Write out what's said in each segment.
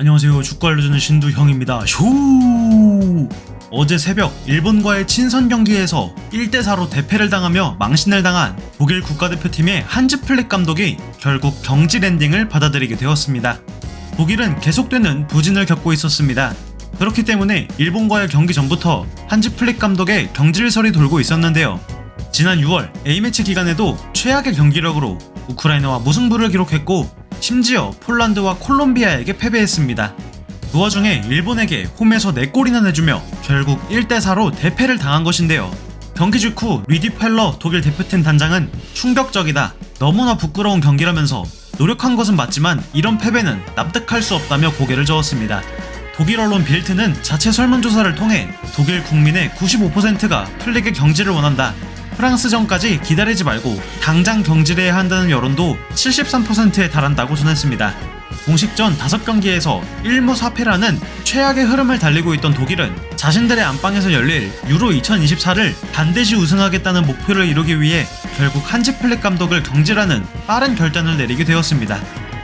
안녕하세요. 축구 알려주는 신두형입니다. 쇼! 어제 새벽 일본과의 친선 경기에서 1대4로 대패를 당하며 망신을 당한 독일 국가대표팀의 한지 플릭 감독이 결국 경질 랜딩을 받아들이게 되었습니다. 독일은 계속되는 부진을 겪고 있었습니다. 그렇기 때문에 일본과의 경기 전부터 한지 플릭 감독의 경질설이 돌고 있었는데요. 지난 6월 A매치 기간에도 최악의 경기력으로 우크라이나와 무승부를 기록했고 심지어 폴란드와 콜롬비아에게 패배했습니다. 그 와중에 일본에게 홈에서 4골이나 내주며 결국 1대4로 대패를 당한 것인데요. 경기 직후 리디펠러 독일 대표팀 단장은 충격적이다, 너무나 부끄러운 경기라면서 노력한 것은 맞지만 이런 패배는 납득할 수 없다며 고개를 저었습니다. 독일 언론 빌트는 자체 설문조사를 통해 독일 국민의 95%가 플릭의 경질을 원한다, 프랑스전까지 기다리지 말고 당장 경질해야 한다는 여론도 73%에 달한다고 전했습니다. 공식전 5경기에서 1무 4패라는 최악의 흐름을 달리고 있던 독일은 자신들의 안방에서 열릴 유로 2024를 반드시 우승하겠다는 목표를 이루기 위해 결국 한지 플릭 감독을 경질하는 빠른 결단을 내리게 되었습니다.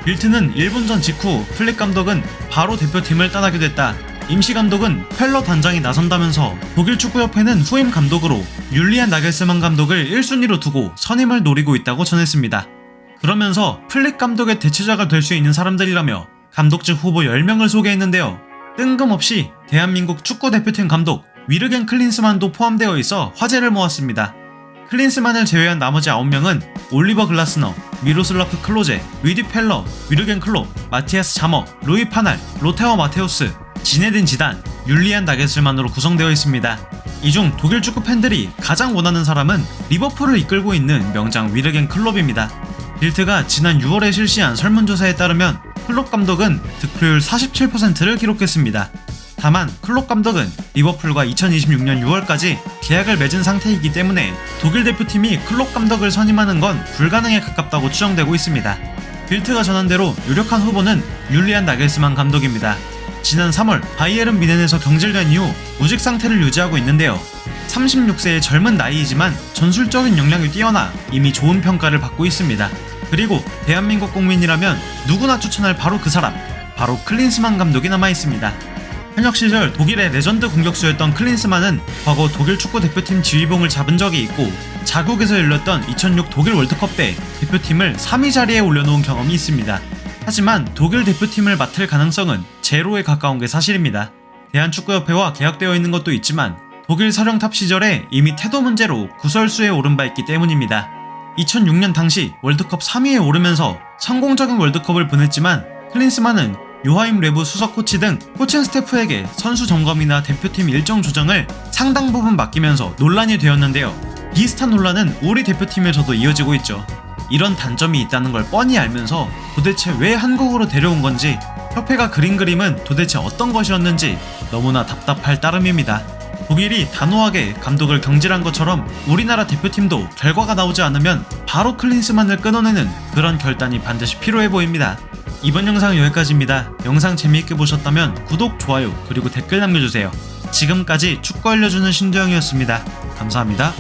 빌트는 일본전 직후 플릭 감독은 바로 대표팀을 떠나게 됐다, 임시감독은 펠러 단장이 나선다면서 독일 축구협회는 후임 감독으로 율리안 나겔스만 감독을 1순위로 두고 선임을 노리고 있다고 전했습니다. 그러면서 플릭 감독의 대체자가 될 수 있는 사람들이라며 감독직 후보 10명을 소개했는데요. 뜬금없이 대한민국 축구대표팀 감독 위르겐 클린스만도 포함되어 있어 화제를 모았습니다. 클린스만을 제외한 나머지 9명은 올리버 글라스너, 미로슬라프 클로제, 리디 펠러, 위르겐 클롭, 마티아스 자머, 루이 파날, 로테오 마테우스, 지네딘 지단, 율리안 나겔슬만으로 구성되어 있습니다. 이 중 독일 축구 팬들이 가장 원하는 사람은 리버풀을 이끌고 있는 명장 위르겐 클롭입니다. 빌트가 지난 6월에 실시한 설문조사에 따르면 클롭 감독은 득표율 47%를 기록했습니다. 다만 클롭 감독은 리버풀과 2026년 6월까지 계약을 맺은 상태이기 때문에 독일 대표팀이 클롭 감독을 선임하는 건 불가능에 가깝다고 추정되고 있습니다. 빌트가 전한 대로 유력한 후보는 율리안 나겔스만 감독입니다. 지난 3월 바이에른 뮌헨에서 경질된 이후 무직 상태를 유지하고 있는데요. 36세의 젊은 나이이지만 전술적인 역량이 뛰어나 이미 좋은 평가를 받고 있습니다. 그리고 대한민국 국민이라면 누구나 추천할 바로 그 사람, 바로 클린스만 감독이 남아있습니다. 현역 시절 독일의 레전드 공격수였던 클린스만은 과거 독일 축구 대표팀 지휘봉을 잡은 적이 있고 자국에서 열렸던 2006 독일 월드컵 때 대표팀을 3위 자리에 올려놓은 경험이 있습니다. 하지만 독일 대표팀을 맡을 가능성은 제로에 가까운 게 사실입니다. 대한축구협회와 계약되어 있는 것도 있지만 독일 사령탑 시절에 이미 태도 문제로 구설수에 오른 바 있기 때문입니다. 2006년 당시 월드컵 3위에 오르면서 성공적인 월드컵을 보냈지만 클린스만은 요하임 레브 수석 코치 등 코칭 스태프에게 선수 점검이나 대표팀 일정 조정을 상당 부분 맡기면서 논란이 되었는데요. 비슷한 논란은 우리 대표팀에서도 이어지고 있죠. 이런 단점이 있다는 걸 뻔히 알면서 도대체 왜 한국으로 데려온 건지, 협회가 그린 그림은 도대체 어떤 것이었는지 너무나 답답할 따름입니다. 독일이 단호하게 감독을 경질한 것처럼 우리나라 대표팀도 결과가 나오지 않으면 바로 클린스만을 끊어내는 그런 결단이 반드시 필요해 보입니다. 이번 영상은 여기까지입니다. 영상 재미있게 보셨다면 구독, 좋아요, 그리고 댓글 남겨주세요. 지금까지 축구 알려주는 신두영이었습니다. 감사합니다.